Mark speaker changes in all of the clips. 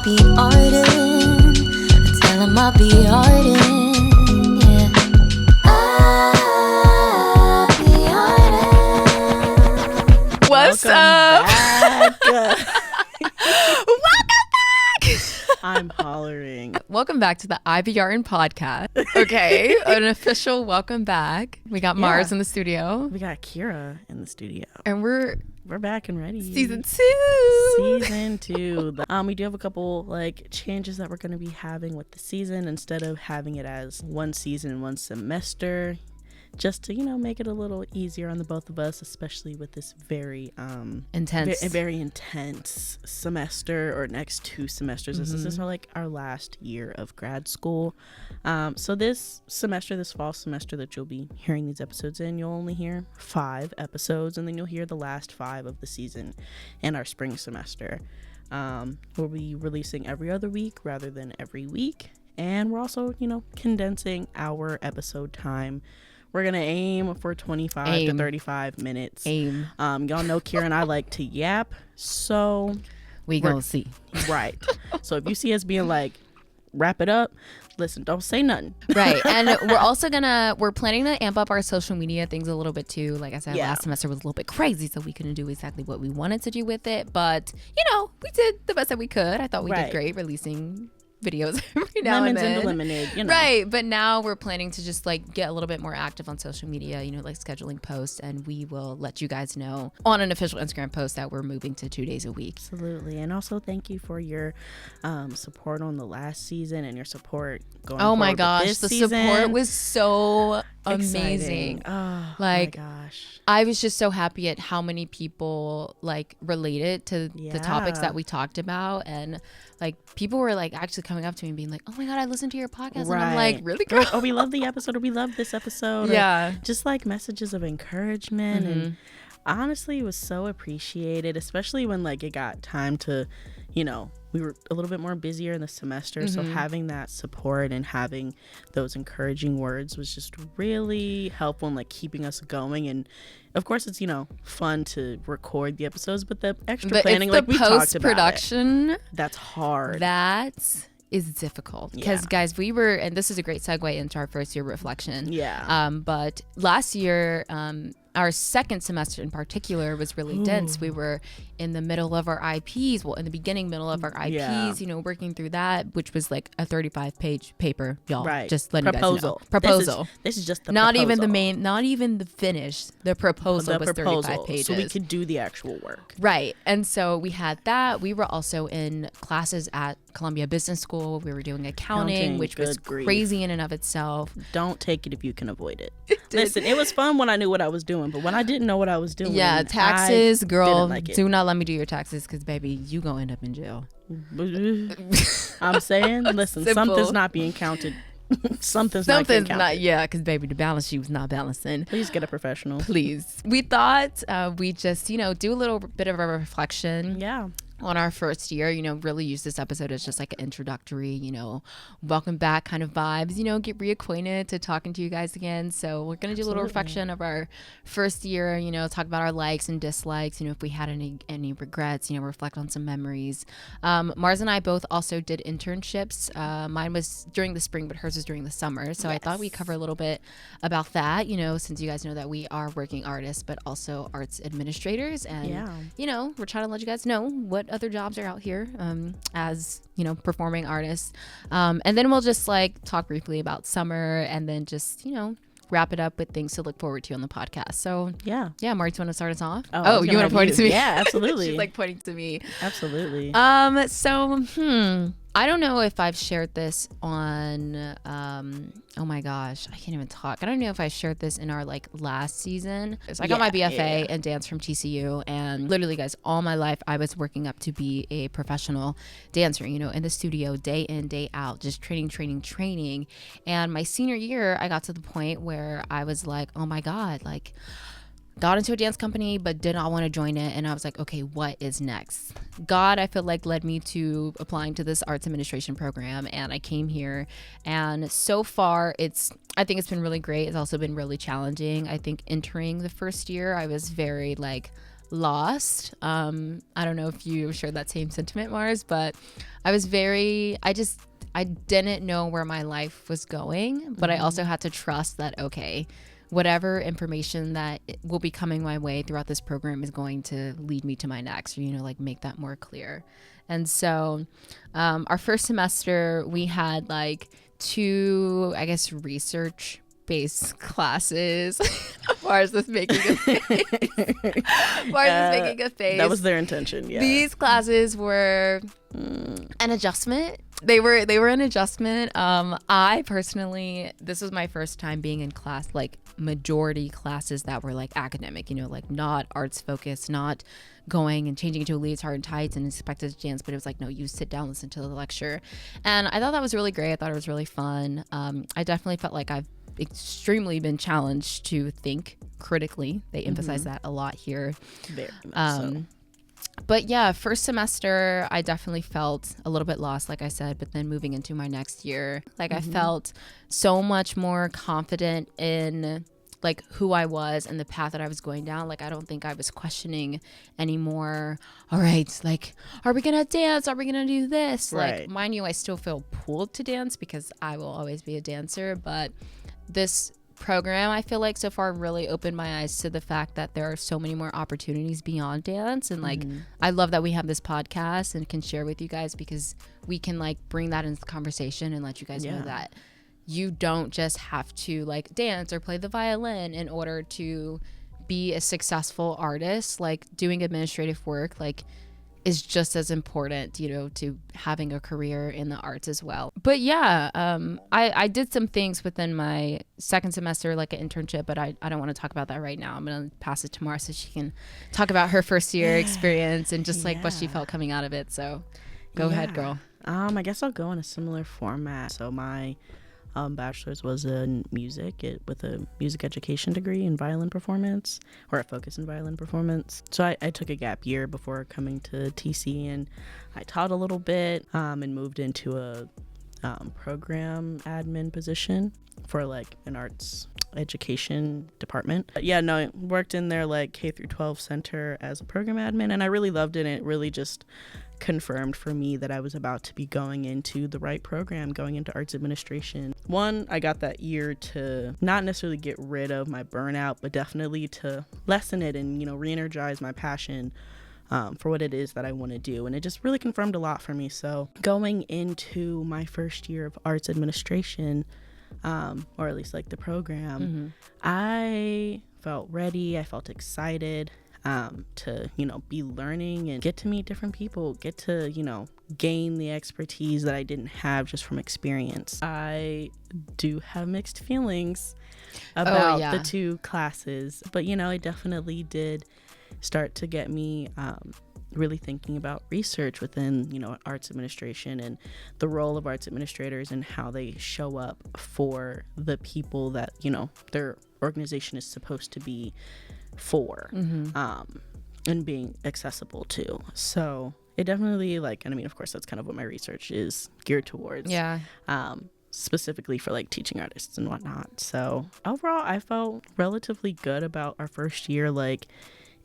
Speaker 1: i.B.Artin. Tell him i.B.Artin. Yeah. i.B.Artin.
Speaker 2: What's up?
Speaker 3: Welcome
Speaker 2: back.
Speaker 3: I'm hollering.
Speaker 2: Welcome back to the i.B.Artin podcast. Okay, an official welcome back. We got Mars in the studio.
Speaker 3: We got Kira in the studio.
Speaker 2: And we're
Speaker 3: back and ready.
Speaker 2: Season 2.
Speaker 3: Season 2. We do have a couple changes that we're going to be having with the season. Instead of having it as one season, one semester, just to, make it a little easier on the both of us, especially with this very very intense semester or next 2 semesters. This is our last year of grad school. So this fall semester that you'll be hearing these episodes in, you'll only hear 5 episodes, and then you'll hear the last 5 of the season in our spring semester. We'll be releasing every other week rather than every week, and we're also condensing our episode time. We're going to aim for 25 to 35 minutes. Y'all know Kira and I like to yap, so
Speaker 2: we're going to see.
Speaker 3: Right. So if you see us being wrap it up, listen, don't say nothing.
Speaker 2: Right. And we're also we're planning to amp up our social media things a little bit too. Like I said, last semester was a little bit crazy, so we couldn't do exactly what we wanted to do with it. But, we did the best that we could. I thought we did great releasing videos every now and then.
Speaker 3: Lemons and lemonade,
Speaker 2: Right, but now we're planning to just get a little bit more active on social media, scheduling posts, and we will let you guys know on an official Instagram post that we're moving to 2 days a week.
Speaker 3: Absolutely. And also thank you for your support on the last season and your support going
Speaker 2: oh
Speaker 3: forward
Speaker 2: my gosh,
Speaker 3: with this
Speaker 2: the
Speaker 3: season.
Speaker 2: Support was so amazing.
Speaker 3: Oh my gosh,
Speaker 2: I was just so happy at how many people related to the topics that we talked about, and people were actually coming up to me and being like, oh my god, I listened to your podcast. And I'm like, really, girl?
Speaker 3: Oh, we love the episode, or we love this episode.
Speaker 2: Yeah,
Speaker 3: just messages of encouragement. And honestly, it was so appreciated, especially when it got time to, we were a little bit more busier in the semester. So having that support and having those encouraging words was just really helpful in keeping us going. And of course it's, fun to record the episodes, but the extra planning,
Speaker 2: it's the
Speaker 3: we talked about
Speaker 2: post-production,
Speaker 3: that's hard.
Speaker 2: That is difficult because guys, we were, and this is a great segue into our first year reflection. But last year, our second semester in particular was really dense. We were in the middle of our IPs, in the middle of our IPs, working through that, which was a 35-page paper, y'all.
Speaker 3: Right.
Speaker 2: Just letting you guys know. Proposal.
Speaker 3: This is just the
Speaker 2: not
Speaker 3: proposal.
Speaker 2: even the main, not even the finish. The proposal was 35 pages.
Speaker 3: So we could do the actual work.
Speaker 2: Right. And so we had that. We were also in classes at Columbia Business School. We were doing accounting, which was crazy in and of itself.
Speaker 3: Don't take it if you can avoid it. Listen, it was fun when I knew what I was doing, but when I didn't know what I was doing,
Speaker 2: taxes, girl, do not let me do your taxes, because baby, you gonna end up in jail.
Speaker 3: I'm saying, listen, something's not being counted. Something's not being counted.
Speaker 2: Because baby, the balance sheet was not balancing.
Speaker 3: Please get a professional.
Speaker 2: Please. We thought we just do a little bit of a reflection. On our first year, really use this episode as just an introductory, welcome back kind of vibes, get reacquainted to talking to you guys again. So we're going to do a little reflection of our first year, talk about our likes and dislikes, if we had any regrets, reflect on some memories. Mars and I both also did internships. Mine was during the spring, but hers was during the summer. So I thought we'd cover a little bit about that, since you guys know that we are working artists, but also arts administrators. And, we're trying to let you guys know what other jobs are out here as performing artists, and then we'll just talk briefly about summer, and then just wrap it up with things to look forward to on the podcast. So Marty, you want to start us off? You want to point it to me?
Speaker 3: Yeah, absolutely.
Speaker 2: She's pointing to me.
Speaker 3: Absolutely.
Speaker 2: So I don't know if I've shared this on oh my gosh, I can't even talk. I don't know if I shared this in our last season. So I got my BFA in dance from TCU, and literally guys, all my life I was working up to be a professional dancer, in the studio day in, day out, just training. And my senior year, I got to the point where I was like, oh my God, got into a dance company but did not want to join it, and I was like, okay, what is next? God, I feel led me to applying to this arts administration program, and I came here, and so far I think it's been really great. It's also been really challenging. I think entering the first year I was very lost. I don't know if you shared that same sentiment, Mars, but I didn't know where my life was going, but I also had to trust that, okay, whatever information that will be coming my way throughout this program is going to lead me to my next, or, like make that more clear. And so our first semester, we had like 2, I guess, research based classes. Mars is making a face.
Speaker 3: That was their intention. Yeah.
Speaker 2: These classes were an adjustment. They were an adjustment. I personally, this was my first time being in class, like majority classes that were like academic, like not arts focused, not going and changing into a leotard and tights and expected to dance, but it was like, no, you sit down, listen to the lecture. And I thought that was really great. I thought it was really fun. I definitely felt like I've extremely been challenged to think critically. They emphasize that a lot here.
Speaker 3: Very much so.
Speaker 2: But yeah, first semester, I definitely felt a little bit lost, like I said, but then moving into my next year, like I felt so much more confident in like who I was and the path that I was going down. Like, I don't think I was questioning anymore. All right, like, are we going to dance? Are we going to do this?
Speaker 3: Right.
Speaker 2: Like, mind you, I still feel pulled to dance because I will always be a dancer, but this program, I feel like so far really opened my eyes to the fact that there are so many more opportunities beyond dance. And like, I love that we have this podcast and can share with you guys, because we can like bring that into the conversation and let you guys know that you don't just have to like dance or play the violin in order to be a successful artist. Like, doing administrative work, like, is just as important, to having a career in the arts as well. But yeah, I did some things within my second semester, like an internship, but I don't want to talk about that right now. I'm going to pass it to Mara so she can talk about her first year experience and just like what she felt coming out of it. So go ahead, girl.
Speaker 3: I guess I'll go in a similar format. So my bachelor's was in music, with a music education degree in violin performance, or a focus in violin performance. So I took a gap year before coming to TC, and I taught a little bit and moved into a program admin position for like an arts education department. But yeah, no, I worked in their like K through 12 center as a program admin, and I really loved it. And it really just confirmed for me that I was about to be going into the right program, going into arts administration. One, I got that year to not necessarily get rid of my burnout, but definitely to lessen it and, re-energize my passion for what it is that I want to do. And it just really confirmed a lot for me. So going into my first year of arts administration, or at least like the program, I felt ready. I felt excited to, be learning and get to meet different people, get to, gain the expertise that I didn't have just from experience. I do have mixed feelings about the two classes, but, it definitely did start to get me really thinking about research within, arts administration and the role of arts administrators and how they show up for the people that, their organization is supposed to be for, and being accessible to. So it definitely of course that's kind of what my research is geared towards, specifically for like teaching artists and whatnot. So overall I felt relatively good about our first year. Like,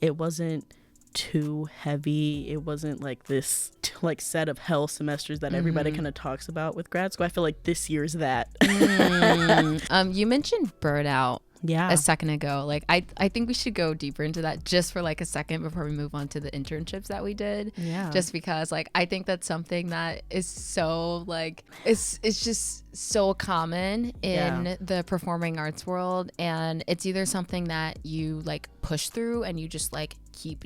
Speaker 3: it wasn't too heavy. It wasn't like this like set of hell semesters that everybody kind of talks about with grad school. I feel like this year's that.
Speaker 2: You mentioned burnout a second ago. Like, I think we should go deeper into that just for like a second before we move on to the internships that we did. Just because like I think that's something that is so like it's just so common in the performing arts world, and it's either something that you like push through and you just like keep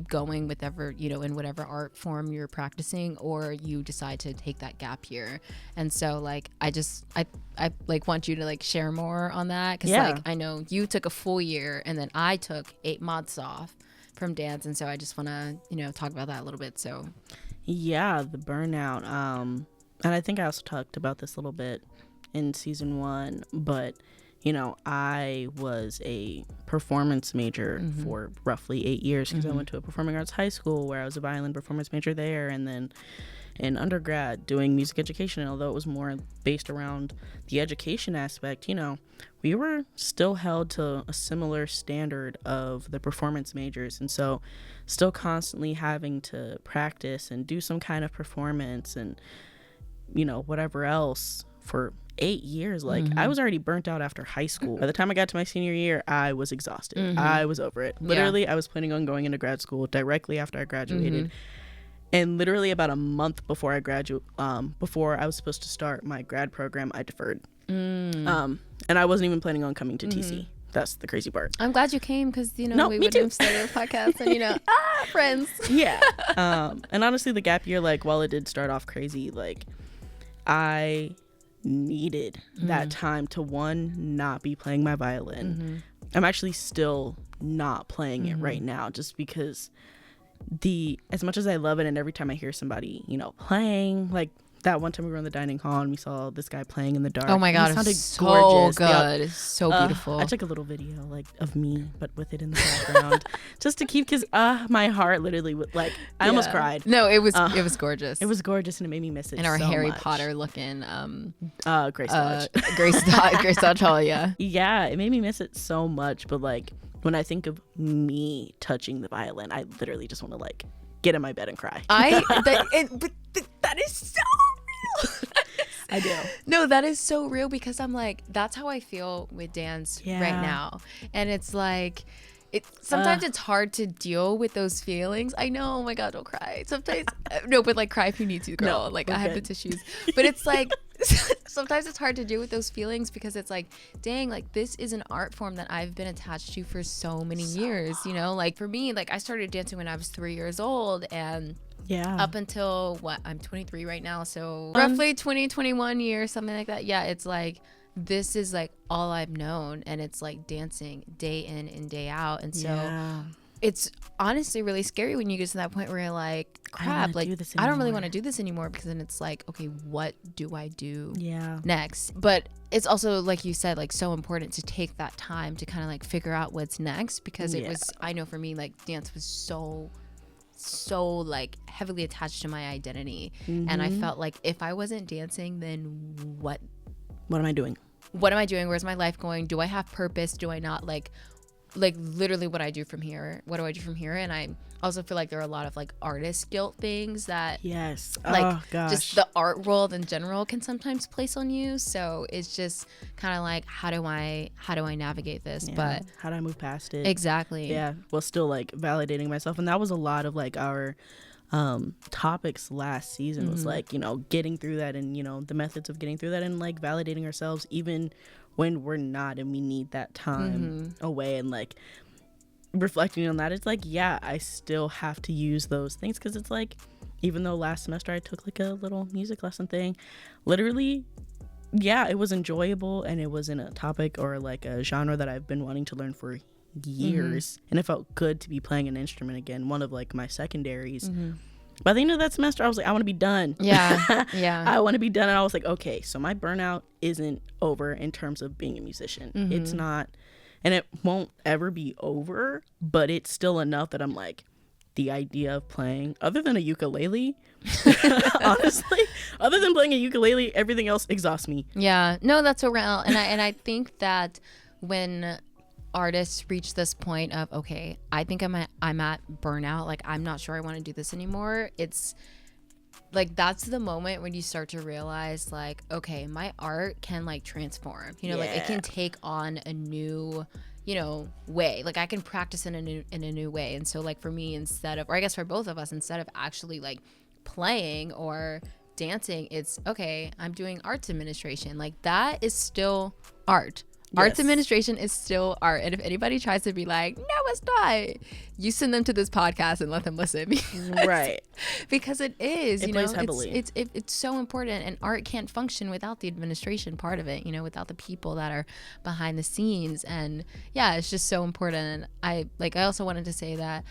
Speaker 2: going with in whatever art form you're practicing, or you decide to take that gap year. And so like I like want you to like share more on that, because like I know you took a full year and then I took 8 months off from dance, and so I just want to talk about that a little bit. So
Speaker 3: the burnout, and I think I also talked about this a little bit in season 1, but I was a performance major for roughly 8 years because I went to a performing arts high school where I was a violin performance major there, and then in undergrad doing music education. And although it was more based around the education aspect, we were still held to a similar standard of the performance majors. And so still constantly having to practice and do some kind of performance and, whatever else for 8 years. Like, I was already burnt out after high school. By the time I got to my senior year, I was exhausted. I was over it. Literally, I was planning on going into grad school directly after I graduated. And literally about a month before I before I was supposed to start my grad program, I deferred. And I wasn't even planning on coming to TC. That's the crazy part.
Speaker 2: I'm glad you came because, we
Speaker 3: me
Speaker 2: wouldn't
Speaker 3: too.
Speaker 2: have started a podcast and, friends.
Speaker 3: Yeah. And honestly, the gap year, like, while it did start off crazy, like, I needed that time to, one, not be playing my violin. I'm actually still not playing it right now just because as much as I love it, and every time I hear somebody, playing, like that one time we were in the dining hall and we saw this guy playing in the dark.
Speaker 2: Oh my God,
Speaker 3: it sounded
Speaker 2: so
Speaker 3: gorgeous.
Speaker 2: good. It's so beautiful.
Speaker 3: I took a little video like of me, but with it in the background, just to keep, because my heart literally I almost cried.
Speaker 2: No, it was gorgeous.
Speaker 3: It was gorgeous, and it made me miss it.
Speaker 2: And our
Speaker 3: so
Speaker 2: Harry
Speaker 3: much.
Speaker 2: Potter looking
Speaker 3: Grace Dodge.
Speaker 2: Grace Dodge Hall, yeah.
Speaker 3: Yeah, it made me miss it so much. But like when I think of me touching the violin, I literally just want to like get in my bed and cry.
Speaker 2: That is so real.
Speaker 3: I do.
Speaker 2: No, that is so real because I'm like, that's how I feel with dance right now. And it's like, sometimes it's hard to deal with those feelings. I know, oh my God, don't cry. Sometimes, no, but like cry if you need to, girl.
Speaker 3: No,
Speaker 2: like I have the tissues. But it's like, sometimes it's hard to deal with those feelings because it's like, dang, like this is an art form that I've been attached to for so many years, Like for me, like I started dancing when I was 3 years old, and up until I'm 23 right now, so roughly 20, 21 years, something like that. Yeah, it's like this is like all I've known, and it's like dancing day in and day out, and so it's honestly really scary when you get to that point where you're like, crap, like I don't really want to do this anymore, because then it's like, okay, what do I do next? But it's also, like you said, like so important to take that time to kind of like figure out what's next, because it was, I know for me, like dance was so like heavily attached to my identity, and I felt like if I wasn't dancing, then what
Speaker 3: am I doing?
Speaker 2: Where's my life going? Do I have purpose? Do I not? Like literally what do I do from here? And I also feel like there are a lot of like artist guilt things that just the art world in general can sometimes place on you. So it's just kind of like, how do I navigate this? But
Speaker 3: how do I move past it?
Speaker 2: Exactly.
Speaker 3: Yeah. Well, still like validating myself. And that was a lot of like our topics last season was like, getting through that, and the methods of getting through that, and like validating ourselves even when we're not and we need that time away, and like reflecting on that. It's like, I still have to use those things, because it's like, even though last semester I took like a little music lesson thing, literally it was enjoyable, and it wasn't a topic or like a genre that I've been wanting to learn for years, and it felt good to be playing an instrument again, one of like my secondaries. By the end of that semester, I was like, I want to be done. I want to be done. And I was like, okay, so my burnout isn't over in terms of being a musician. It's not, and it won't ever be over, but it's still enough that I'm like, the idea of playing, other than a ukulele, honestly, other than playing a ukulele, everything else exhausts me.
Speaker 2: No, that's so real. And I think that when artists reach this point of, okay, I think I'm at burnout, like I'm not sure I want to do this anymore, it's like that's the moment when you start to realize like, okay, my art can like transform, like it can take on a new way, like I can practice in a new way. And so like for me, instead of, or I guess for both of us, instead of actually like playing or dancing, it's okay, I'm doing arts administration. Like that is still art. Arts administration is still art. And if anybody tries to be like, no, it's not, you send them to this podcast and let them listen. Because it is,
Speaker 3: it plays heavily.
Speaker 2: It's so important. And art can't function without the administration part of it, without the people that are behind the scenes. And it's just so important. And I also wanted to say that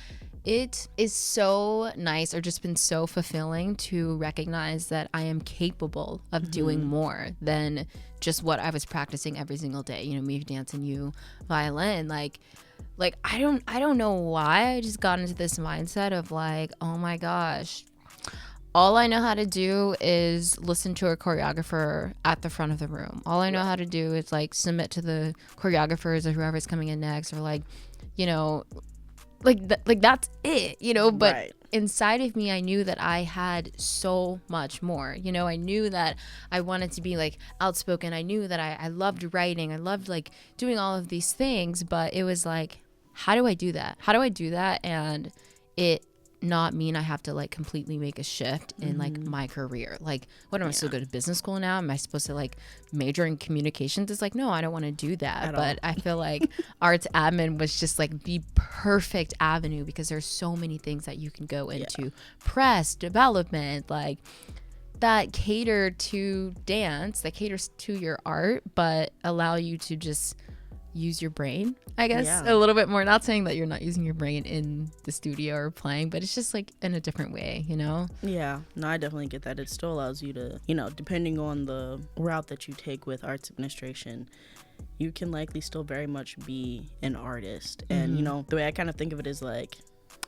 Speaker 2: it is so nice, or just been so fulfilling, to recognize that I am capable of doing more than just what I was practicing every single day, you know, me dance and you violin. Like I don't know why I just got into this mindset of like, oh my gosh, all I know how to do is listen to a choreographer at the front of the room. All I know how to do is like submit to the choreographers or whoever's coming in next, or like, you know, like that's it, you know. But inside of me, I knew that I had so much more. You know, I knew that I wanted to be like outspoken. I knew that I loved writing. I loved like doing all of these things. But it was like, how do I do that? How do I do that? And it not mean I have to like completely make a shift in like my career. Like, what am I supposed to go to business school now? Am I supposed to like major in communications? It's like, no, I don't want to do that. But I feel like arts admin was just like the perfect avenue, because there's so many things that you can go into. Press, development, like that cater to dance, that caters to your art, but allow you to just use your brain, I guess, a little bit more. Not saying that you're not using your brain in the studio or playing, but it's just like in a different way, you know?
Speaker 3: Yeah, no, I definitely get that. It still allows you to, you know, depending on the route that you take with arts administration, you can likely still very much be an artist. And, you know, the way I kind of think of it is like,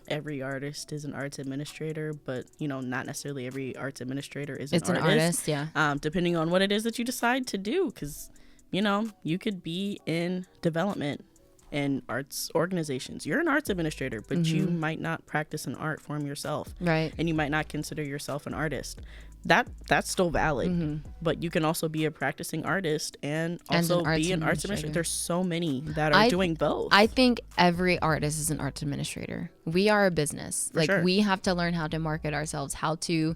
Speaker 3: every artist is an arts administrator, but, you know, not necessarily every arts administrator is an artist. Depending on what it is that you decide to do, because, you know, you could be in development and arts organizations. You're an arts administrator, but you might not practice an art form yourself. Right. And you might not consider yourself an artist. That's still valid. But you can also be a practicing artist and also be an arts administrator. There's so many that are doing both.
Speaker 2: I think every artist is an arts administrator. We are a business. We have to learn how to market ourselves, how to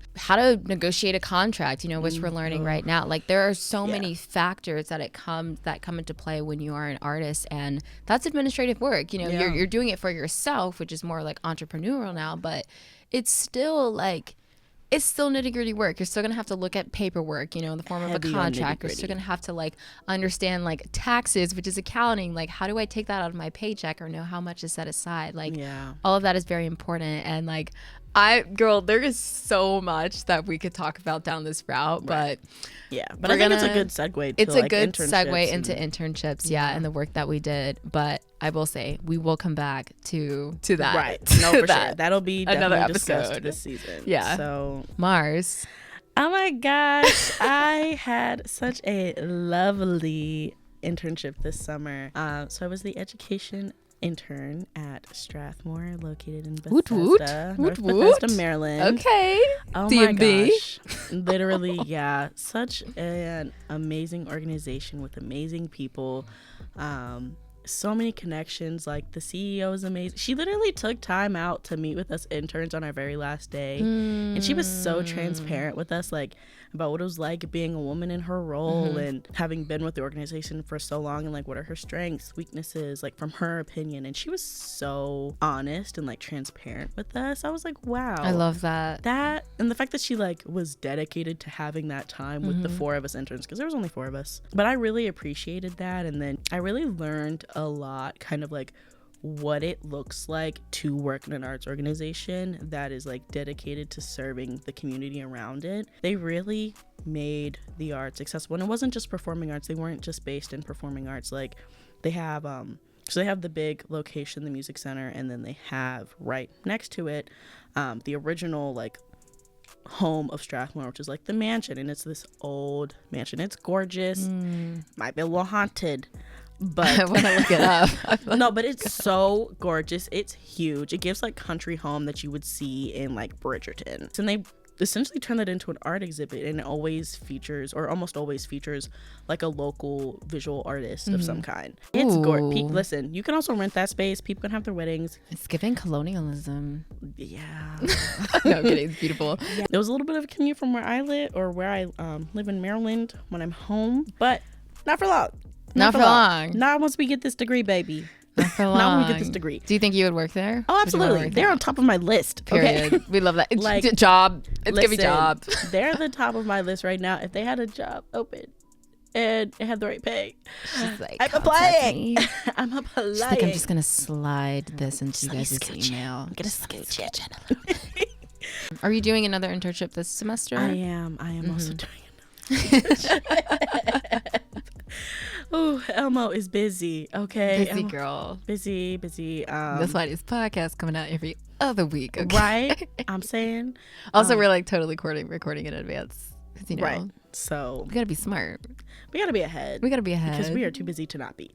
Speaker 2: negotiate a contract, you know, which we're learning right now. Like, there are so many factors that come into play when you are an artist, and that's administrative work. You know, you're doing it for yourself, which is more like entrepreneurial now, but it's still like, it's still nitty-gritty work. You're still going to have to look at paperwork, you know, in the form of a contract. You're still going to have to, like, understand, like, taxes, which is accounting. Like, how do I take that out of my paycheck or know how much is set aside? Like, all of that is very important. And, like, there is so much that we could talk about down this route, but
Speaker 3: but I think it's a good segue.
Speaker 2: It's a good segue into internships, and the work that we did. But I will say, we will come back to that.
Speaker 3: Right. No, for sure. That'll be
Speaker 2: another episode
Speaker 3: discussed this season.
Speaker 2: Yeah.
Speaker 3: So
Speaker 2: Mars.
Speaker 3: Oh my gosh, I had such a lovely internship this summer. So I was the education intern at Strathmore, located in Bethesda, North Bethesda, Maryland.
Speaker 2: Okay.
Speaker 3: Oh my gosh. Literally, such an amazing organization with amazing people. So many connections. Like, the CEO is amazing. She literally took time out to meet with us interns on our very last day, and she was so transparent with us, like, about what it was like being a woman in her role and having been with the organization for so long, and like, what are her strengths, weaknesses, like, from her opinion. And she was so honest and like transparent with us. I was like, wow,
Speaker 2: I love that.
Speaker 3: And the fact that she like was dedicated to having that time with the 4 of us interns, because there was only 4 of us, but I really appreciated that. And then I really learned a lot, kind of like what it looks like to work in an arts organization that is like dedicated to serving the community around it. They really made the arts accessible, and it wasn't just performing arts. They weren't just based in performing arts. Like, they have so they have the big location, the music center, and then they have right next to it the original like home of Strathmore, which is like the mansion, and it's this old mansion. It's gorgeous. Might be a little haunted, but
Speaker 2: I want to look it up.
Speaker 3: No, but it's so gorgeous. It's huge. It gives like country home that you would see in like Bridgerton. And they essentially turn that into an art exhibit, and it always features, or almost always features, like a local visual artist of some kind. It's gorgeous. Listen, you can also rent that space. People can have their weddings.
Speaker 2: It's giving colonialism.
Speaker 3: Yeah.
Speaker 2: No, I'm kidding. It's beautiful.
Speaker 3: Yeah. It was a little bit of a commute from where I live, or where I live in Maryland when I'm home, but not for long.
Speaker 2: Not for long.
Speaker 3: Not once we get this degree, baby.
Speaker 2: Not for long.
Speaker 3: Not when we get this degree.
Speaker 2: Do you think you would work there?
Speaker 3: Oh, absolutely. They're on top of my list.
Speaker 2: Period. Okay? We love that. It's like, a job. It's gonna be job.
Speaker 3: They're the top of my list right now. If they had a job open and it had the right pay,
Speaker 2: she's like,
Speaker 3: I'm applying. I'm applying.
Speaker 2: She's like, I'm just gonna slide this into you guys' email.
Speaker 3: I'm gonna scooch it.
Speaker 2: Are you doing another internship this semester?
Speaker 3: I am also doing another internship. Oh, Elmo is busy. Okay.
Speaker 2: Busy girl.
Speaker 3: Busy.
Speaker 2: That's why this podcast coming out every other week. Okay?
Speaker 3: Right. I'm saying.
Speaker 2: Also, we're like totally recording in advance. 'Cause, you know,
Speaker 3: Right. So
Speaker 2: we gotta be smart.
Speaker 3: we gotta be ahead. Because we are too busy to not be.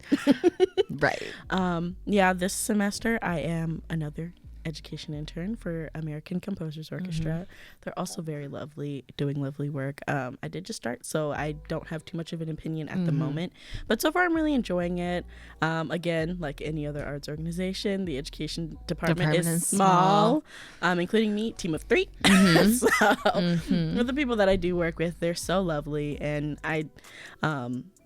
Speaker 2: Right.
Speaker 3: Yeah, this semester I am another education intern for American Composers Orchestra. They're also very lovely, doing lovely work. I did just start, so I don't have too much of an opinion at the moment. But so far, I'm really enjoying it. Again, like any other arts organization, the education department is small, including me, team of 3. So with the people that I do work with, they're so lovely, and I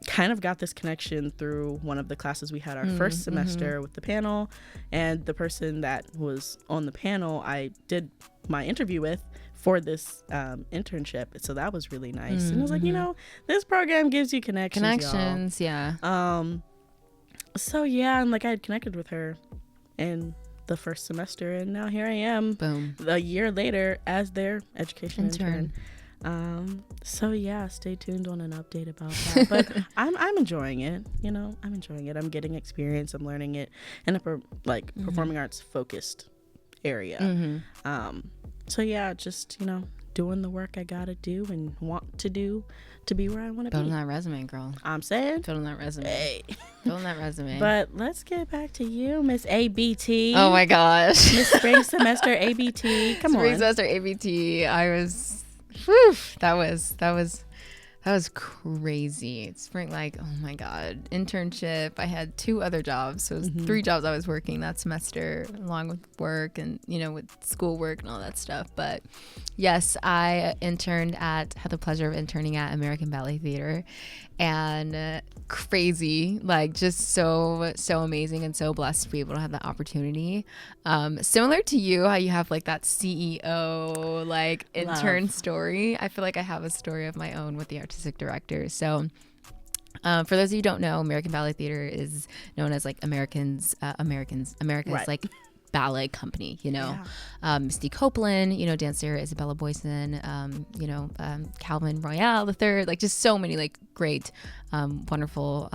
Speaker 3: kind of got this connection through one of the classes we had our first semester with the panel, and the person that was on the panel I did my interview with for this internship, so that was really nice. And I was like, you know, this program gives you connections,
Speaker 2: yeah.
Speaker 3: So yeah, and like I had connected with her in the first semester, and now here I am,
Speaker 2: Boom,
Speaker 3: a year later as their education intern. So yeah, stay tuned on an update about that. But I'm enjoying it. You know, I'm enjoying it. I'm getting experience. I'm learning it in a performing arts focused area. So yeah, just, you know, doing the work I gotta do and want to do to be where I want to be.
Speaker 2: Building that resume, girl.
Speaker 3: I'm saying.
Speaker 2: Building that resume.
Speaker 3: Hey.
Speaker 2: Building that resume.
Speaker 3: But let's get back to you, Miss ABT.
Speaker 2: Oh my gosh.
Speaker 3: Miss Spring Semester ABT. Come on.
Speaker 2: Spring semester ABT. I was. Whew, that was crazy. Spring, like, oh my god, internship. I had 2 other jobs, so it was 3 jobs I was working that semester, along with work and, you know, with schoolwork and all that stuff. But yes, I had the pleasure of interning at American Ballet Theater, and crazy, like, just so amazing and so blessed to be able to have that opportunity. Similar to you, how you have like that CEO like intern story. I feel like I have a story of my own with the artistic director. So for those of you who don't know, American Ballet Theater is known as like America's
Speaker 3: Right.
Speaker 2: like ballet company, you know. Misty Copeland, you know, dancer Isabella Boyson, you know, Calvin Royale III, like just so many like great wonderful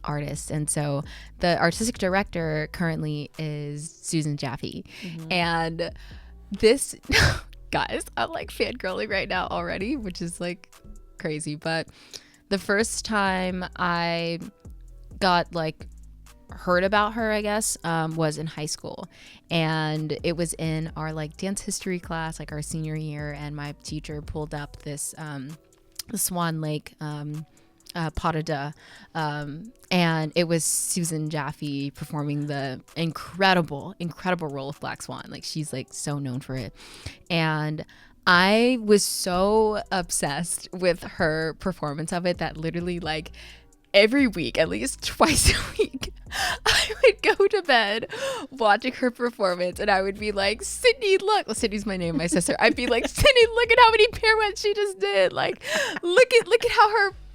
Speaker 2: artists. And so the artistic director currently is Susan Jaffe. And this guys, I'm like fangirling right now already, which is like crazy. But the first time I got like heard about her, I guess, was in high school, and it was in our like dance history class, like our senior year, and my teacher pulled up this the Swan Lake pas de deux, and it was Susan Jaffe performing the incredible role of Black Swan. Like, she's like so known for it, and I was so obsessed with her performance of it that literally like every week, at least twice a week, I would go to bed watching her performance, and I would be like, Sydney, look. Well, Sydney's my name, my sister. I'd be like, Sydney, look at how many pirouettes she just did. Like, look at how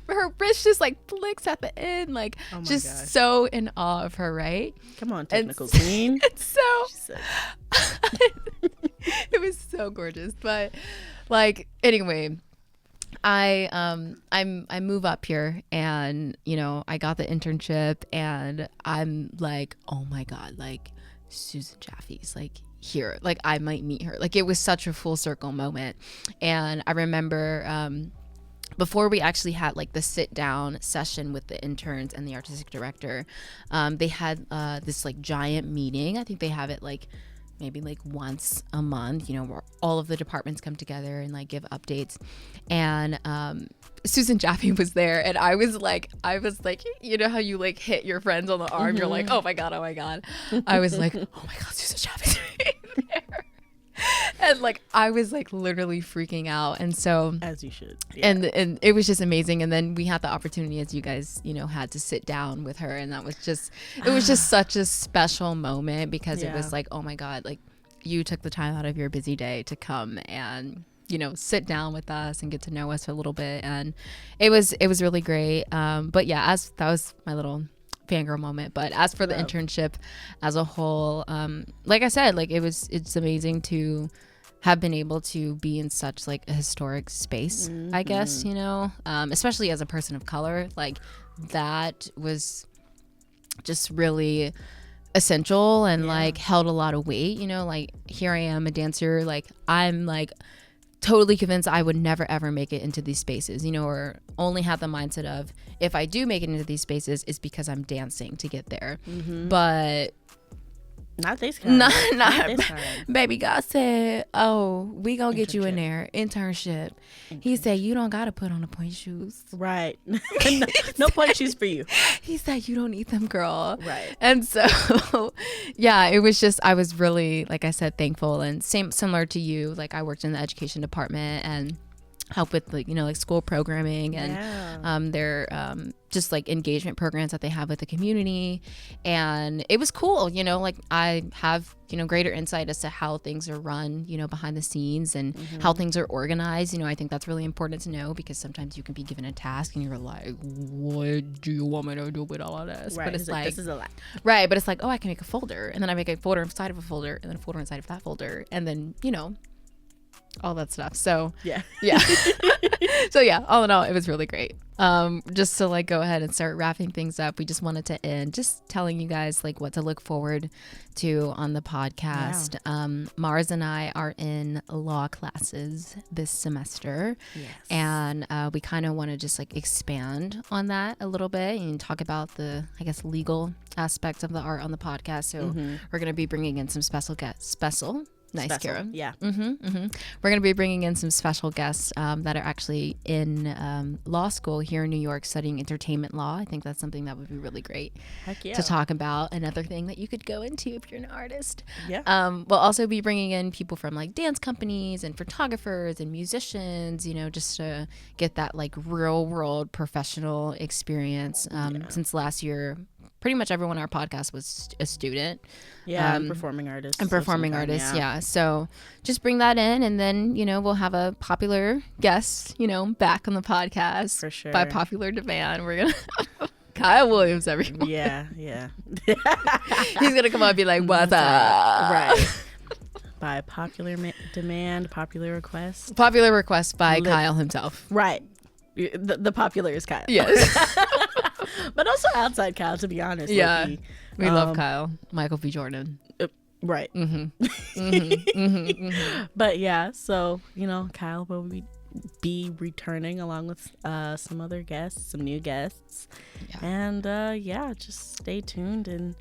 Speaker 2: her wrist just like flicks at the end. Like, just gosh, so in awe of her, right?
Speaker 3: Come on, technical queen.
Speaker 2: It's so it was so gorgeous. But like, anyway, I move up here, and you know, I got the internship, and I'm like, oh my god, like Susan Jaffe's like here, like I might meet her. Like, it was such a full circle moment. And I remember before we actually had like the sit down session with the interns and the artistic director, they had this like giant meeting. I think they have it like maybe like once a month, you know, where all of the departments come together and like give updates. And Susan Jaffe was there, and I was like, you know how you like hit your friends on the arm, you're like, oh my god. I was like, oh my god, Susan Jaffe's there. And like, I was like literally freaking out. And so,
Speaker 3: as you should,
Speaker 2: yeah. And it was just amazing. And then we had the opportunity, as you guys, you know, had to sit down with her, and that was just, it was just such a special moment, because it was like, oh my god, like you took the time out of your busy day to come and, you know, sit down with us and get to know us a little bit. And it was really great. But yeah, that was my little fangirl moment. But as for the internship as a whole, like I said, like it's amazing to have been able to be in such like a historic space, I guess, you know, especially as a person of color. Like, that was just really essential and like held a lot of weight, you know, like here I am, a dancer, like I'm like totally convinced I would never ever make it into these spaces, you know, or only have the mindset of if I do make it into these spaces it's because I'm dancing to get there. But
Speaker 3: not this kind.
Speaker 2: Not
Speaker 3: this kind.
Speaker 2: Baby God said, oh, we gonna get you in there. Internship. He said, you don't gotta put on the point shoes.
Speaker 3: Right. no point shoes for you.
Speaker 2: He said, you don't need them, girl.
Speaker 3: Right.
Speaker 2: And so, yeah, it was just, I was really, like I said, thankful. And similar to you, like I worked in the education department and help with like, you know, like school programming and their just like engagement programs that they have with the community. And it was cool, you know, like I have, you know, greater insight as to how things are run, you know, behind the scenes and how things are organized. You know, I think that's really important to know because sometimes you can be given a task and you're like, what do you want me to do with all of this?
Speaker 3: Right.
Speaker 2: But it's like,
Speaker 3: this is a lot.
Speaker 2: Right. But it's like, oh, I can make a folder, and then I make a folder inside of a folder, and then a folder inside of that folder, and then, you know, all that stuff. So yeah. So yeah, all in all, it was really great. Just to like go ahead and start wrapping things up, we just wanted to end just telling you guys like what to look forward to on the podcast. Mars and I are in law classes this semester, and we kind of want to just like expand on that a little bit and talk about the, I guess, legal aspects of the art on the podcast. So we're going to be bringing in some special guests. Nice, Kara.
Speaker 3: Yeah.
Speaker 2: We're going to be bringing in some special guests that are actually in law school here in New York studying entertainment law. I think that's something that would be really great to talk about. Another thing that you could go into if you're an artist. Yeah. We'll also be bringing in people from like dance companies and photographers and musicians, you know, just to get that like real world professional experience. Since last year, pretty much everyone on our podcast was a student.
Speaker 3: Yeah, and performing artists.
Speaker 2: Yeah. So just bring that in, and then, you know, we'll have a popular guest, you know, back on the podcast.
Speaker 3: For sure.
Speaker 2: By popular demand. We're going to... Kyle Williams, everyone.
Speaker 3: Yeah.
Speaker 2: He's going to come up and be like, what's up?
Speaker 3: Right. By popular demand, popular request.
Speaker 2: Popular request by Kyle himself.
Speaker 3: Right. The popular is Kyle.
Speaker 2: Yes.
Speaker 3: But also outside Kyle, to be honest.
Speaker 2: Yeah. We love Kyle. Michael B. Jordan.
Speaker 3: Right. But yeah, so, you know, Kyle will be returning along with some other guests, some new guests. And just stay tuned, and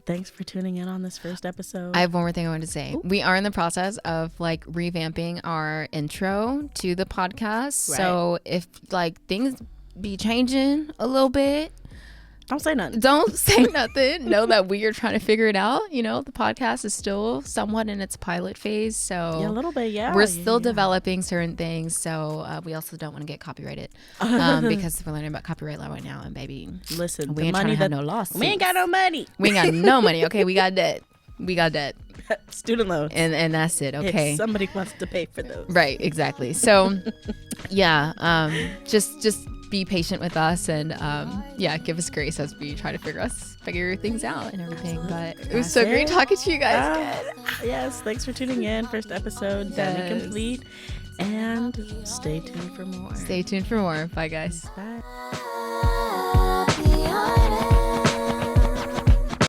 Speaker 3: thanks for tuning in on this first episode.
Speaker 2: I have one more thing I want to say. Ooh. We are in the process of like revamping our intro to the podcast. Right. So if like things be changing a little bit,
Speaker 3: don't say nothing.
Speaker 2: Know that we are trying to figure it out. You know, the podcast is still somewhat in its pilot phase. So
Speaker 3: a little bit,
Speaker 2: we're still developing certain things. So we also don't want to get copyrighted because we're learning about copyright law right now. And baby,
Speaker 3: listen,
Speaker 2: we ain't trying to have no losses.
Speaker 3: We ain't got no money.
Speaker 2: We ain't got no money. Okay, we got debt.
Speaker 3: Student loans.
Speaker 2: And that's it. Okay.
Speaker 3: If somebody wants to pay for those.
Speaker 2: Right, exactly. So just be patient with us, and give us grace as we try to figure things out and everything. But it was so great talking to you guys again.
Speaker 3: Yes, thanks for tuning in. First episode done complete, and stay tuned for more.
Speaker 2: Bye guys.
Speaker 3: Bye.